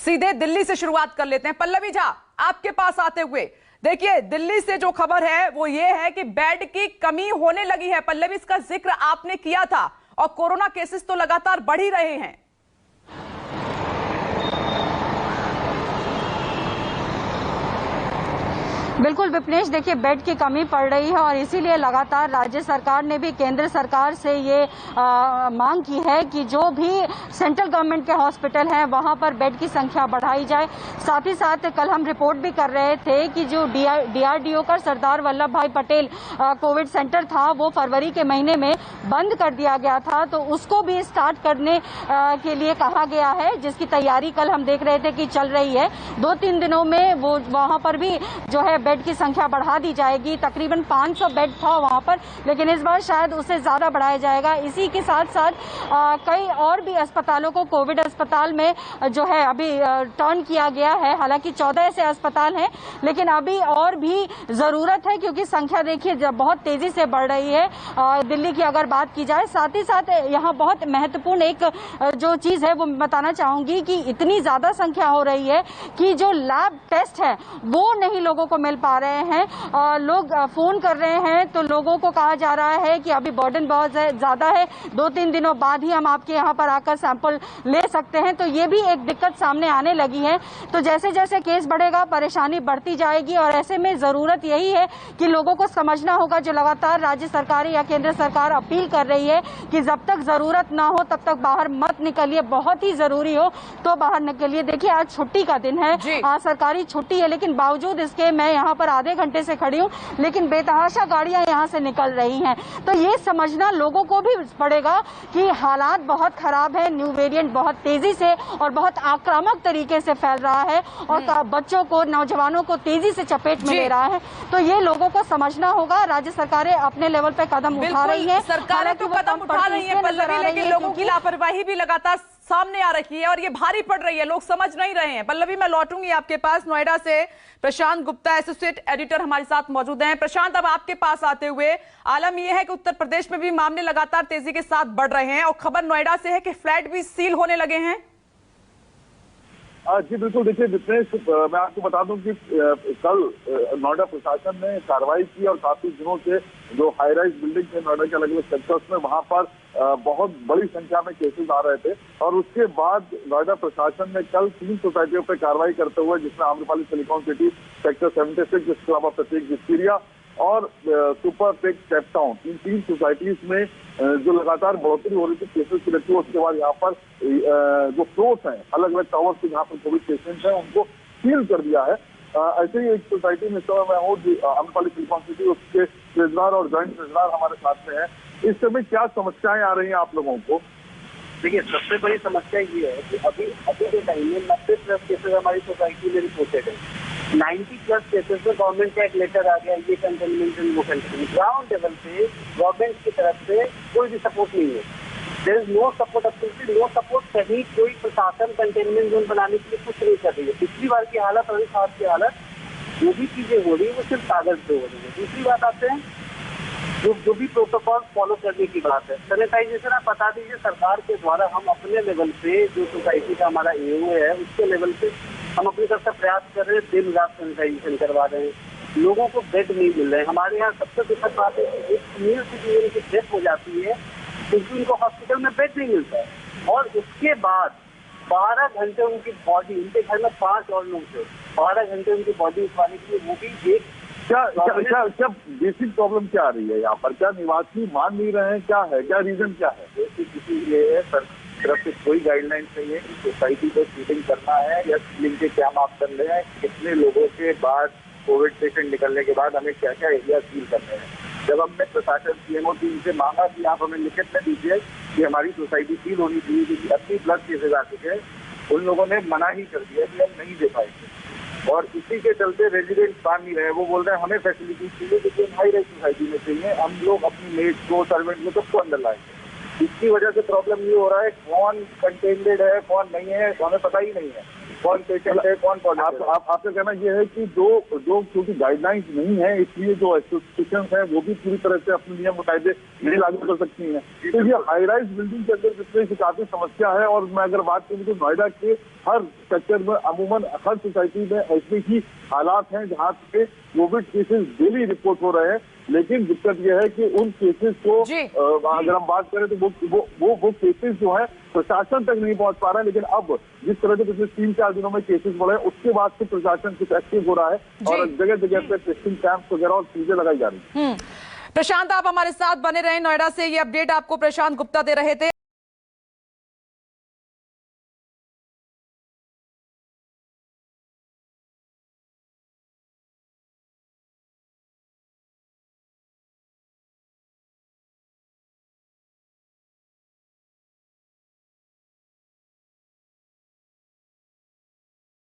सीधे दिल्ली से शुरुआत कर लेते हैं। पल्लवी झा, आपके पास आते हुए देखिए, दिल्ली से जो खबर है वो ये है कि बेड की कमी होने लगी है। पल्लवी, इसका जिक्र आपने किया था और कोरोना केसेस तो लगातार बढ़ ही रहे हैं। बिल्कुल विपनेश, देखिए बेड की कमी पड़ रही है और इसीलिए लगातार राज्य सरकार ने भी केंद्र सरकार से ये मांग की है कि जो भी सेंट्रल गवर्नमेंट के हॉस्पिटल हैं वहां पर बेड की संख्या बढ़ाई जाए। साथ ही साथ कल हम रिपोर्ट भी कर रहे थे कि जो DRDO का सरदार वल्लभ भाई पटेल कोविड सेंटर था वो फरवरी के महीने में बंद कर दिया गया था, तो उसको भी स्टार्ट करने के लिए कहा गया है, जिसकी तैयारी कल हम देख रहे थे कि चल रही है। 2-3 दिनों में वो वहां पर भी जो है बेड की संख्या बढ़ा दी जाएगी। तकरीबन 500 बेड था वहां पर, लेकिन इस बार शायद उससे ज्यादा बढ़ाया जाएगा। इसी के साथ साथ कई और भी अस्पतालों को कोविड अस्पताल में जो है अभी टर्न किया गया है। हालांकि 14 ऐसे अस्पताल हैं, लेकिन अभी और भी जरूरत है क्योंकि संख्या देखिए बहुत तेजी से बढ़ रही है दिल्ली की अगर बात की जाए। साथ ही साथ यहाँ बहुत महत्वपूर्ण एक जो चीज है वो बताना चाहूंगी कि इतनी ज्यादा संख्या हो रही है कि जो लैब टेस्ट है वो नहीं लोगों को मिल पा रहे हैं। लोग फोन कर रहे हैं तो लोगों को कहा जा रहा है कि अभी बर्डन बहुत ज्यादा है, 2-3 दिनों बाद ही हम आपके यहाँ पर आकर सैंपल ले सकते हैं। तो ये भी एक दिक्कत सामने आने लगी है। तो जैसे जैसे केस बढ़ेगा परेशानी बढ़ती जाएगी और ऐसे में जरूरत यही है कि लोगों को समझना होगा, जो लगातार राज्य सरकार या केंद्र सरकार अपील कर रही है कि जब तक जरूरत ना हो तब तक बाहर मत निकलिए, बहुत ही जरूरी हो तो बाहर निकलिए। देखिए आज छुट्टी का दिन है, आज सरकारी छुट्टी है, लेकिन बावजूद इसके मैं यहाँ पर आधे घंटे से खड़ी हूँ, लेकिन बेतहाशा गाड़ियां यहाँ से निकल रही हैं। तो ये समझना लोगों को भी पड़ेगा कि हालात बहुत खराब है, न्यू वेरिएंट बहुत तेजी से और बहुत आक्रामक तरीके से फैल रहा है और बच्चों को, नौजवानों को तेजी से चपेट में ले रहा है। तो ये लोगों को समझना होगा। राज्य सरकारें अपने लेवल पे कदम उठा रही है, सरकारें तो कदम उठा रही है पल्लवी, लेकिन लोगों की लापरवाही भी लगातार सामने आ रही है और ये भारी पड़ रही है, लोग समझ नहीं रहे हैं। पल्लवी, मैं लौटूंगी आपके पास। नोएडा से प्रशांत गुप्ता, एसोसिएट एडिटर, हमारे साथ मौजूद हैं। प्रशांत, अब आपके पास आते हुए आलम यह है कि उत्तर प्रदेश में भी मामले लगातार तेजी के साथ बढ़ रहे हैं और खबर नोएडा से है कि फ्लैट भी सील होने लगे हैं। जी बिल्कुल, देखिए विपनेश, मैं आपको बता दूं कि कल नोएडा प्रशासन ने कार्रवाई की और काफी दिनों से जो हाई राइज बिल्डिंग थे नोएडा के अलग अलग सेक्टर्स में, वहां पर बहुत बड़ी संख्या में केसेस आ रहे थे और उसके बाद नोएडा प्रशासन ने कल 3 सोसाइटियों पर कार्रवाई करते हुए, जिसमें आम्रपाली सिलिकॉन सिटी, सेक्टर 76, इसके अलावा प्रत्येक विस्तीरिया और सुपर टेक कैपटाउन, इन 3 सोसाइटीज में जो लगातार बढ़ोतरी हो रही थी केसेस की रखी, उसके बाद यहाँ पर जो फ्लोर्स हैं अलग अलग टावर्स के जहाँ पर कोविड पेशेंट हैं उनको सील कर दिया है। ऐसे ही एक सोसाइटी में इस समय मैं हूँ, आम्रपाली सिलिकॉन सिटी, उसके ट्रेजरर और ज्वाइंट ट्रेजरर हमारे साथ में है। इस समय क्या समस्याएं आ रही हैं आप लोगों को? देखिए, सबसे बड़ी समस्या ये है कि अभी के टाइम में 90+ केसेस हमारी सोसाइटी में रिपोर्टेड है। 90+ केसेस में गवर्नमेंट का एक लेटर आ गया, ये कंटेनमेंट वो कंटेनमेंट। ग्राउंड लेवल पे गवर्नमेंट की तरफ से कोई भी सपोर्ट नहीं है। There is no support, absolutely no support. कहीं कोई प्रशासन कंटेनमेंट जोन बनाने के लिए कुछ नहीं कर रही है। पिछली बार की हालत और इस बार की हालत, जो भी चीजें हो रही है वो सिर्फ कागज पे हो रही है। दूसरी बात आते हैं जो भी प्रोटोकॉल फॉलो करने की बात है, सैनिटाइजेशन आप बता दीजिए, सरकार के द्वारा हम अपने लेवल पे, जो सोसाइटी का हमारा AO है उसके लेवल पे हम अपनी तरफ से प्रयास कर रहे हैं, दिन रात सैनिटाइजेशन करवा रहे हैं। लोगों को बेड नहीं मिल रहे हैं। हमारे यहाँ सबसे दुखद बात है कि एक फीमेल सिटीजन की डेथ हो जाती है क्योंकि उनको हॉस्पिटल में बेड नहीं मिलता है और उसके बाद 12 घंटे उनकी बॉडी, उनके घर में 5 और लोग थे, 12 घंटे उनकी बॉडी उठवाने के लिए, वो भी एक क्या बेसिक प्रॉब्लम क्या आ रही है यहाँ पर? क्या निवासी मान नहीं रहे हैं? क्या है, क्या रीजन क्या है? बेसिक इशू ये है, सर तरफ से कोई गाइडलाइंस नहीं है कि सोसाइटी को सीलिंग करना है या सीलिंग के क्या मापदंड हैं, कितने लोगों के बाद कोविड पेशेंट निकलने के बाद हमें क्या क्या एरिया सील करने हैं। जब हमने प्रशासन CMO टीम से मांगा कि आप हमें लिखित में दीजिए कि हमारी सोसाइटी सील होनी चाहिए क्योंकि 80+ केसेज आ चुके हैं, उन लोगों ने मना ही कर दिया कि हम नहीं दे पाएंगे। और इसी के चलते रेजिडेंट मान नहीं रहे। वो बोल रहे हैं हमें फैसिलिटीज चाहिए, लेकिन हाई राइज सोसाइटी में चाहिए, हम लोग अपनी मेड को, सर्वेंट को सबको अंदर लाएंगे। इसकी वजह से प्रॉब्लम ये हो रहा है कौन कंटेंडेड है कौन नहीं है, हमें पता ही नहीं है कौन पेशेंट है कौन पॉजिटिव है। आपका कहना यह है कि जो क्योंकि गाइडलाइंस नहीं है इसलिए जो एसोसिएशन है वो भी पूरी तरह से अपने नियम मुताबिक नहीं लागू कर सकती हैं। तो ये हाई राइज बिल्डिंग के अंदर जितने की काफी समस्या है, और मैं अगर बात करूँ तो नोएडा के हर सेक्टर में अमूमन हर सोसाइटी में ऐसे ही हालात हैं जहाँ पे कोविड केसेस डेली रिपोर्ट हो रहे हैं। लेकिन दिक्कत यह है कि उन केसेस को अगर हम बात करें तो वो केसेस जो है प्रशासन तक नहीं पहुंच पा रहा है। लेकिन अब जिस तरह से पिछले 3-4 दिनों में केसेस बढ़े उसके बाद से प्रशासन कुछ एक्टिव हो रहा है और जगह जगह पे टेस्टिंग कैंप वगैरह और चीजें लगाई जा रही है। प्रशांत, आप हमारे साथ बने रहे। नोएडा से ये अपडेट आपको प्रशांत गुप्ता दे रहे थे।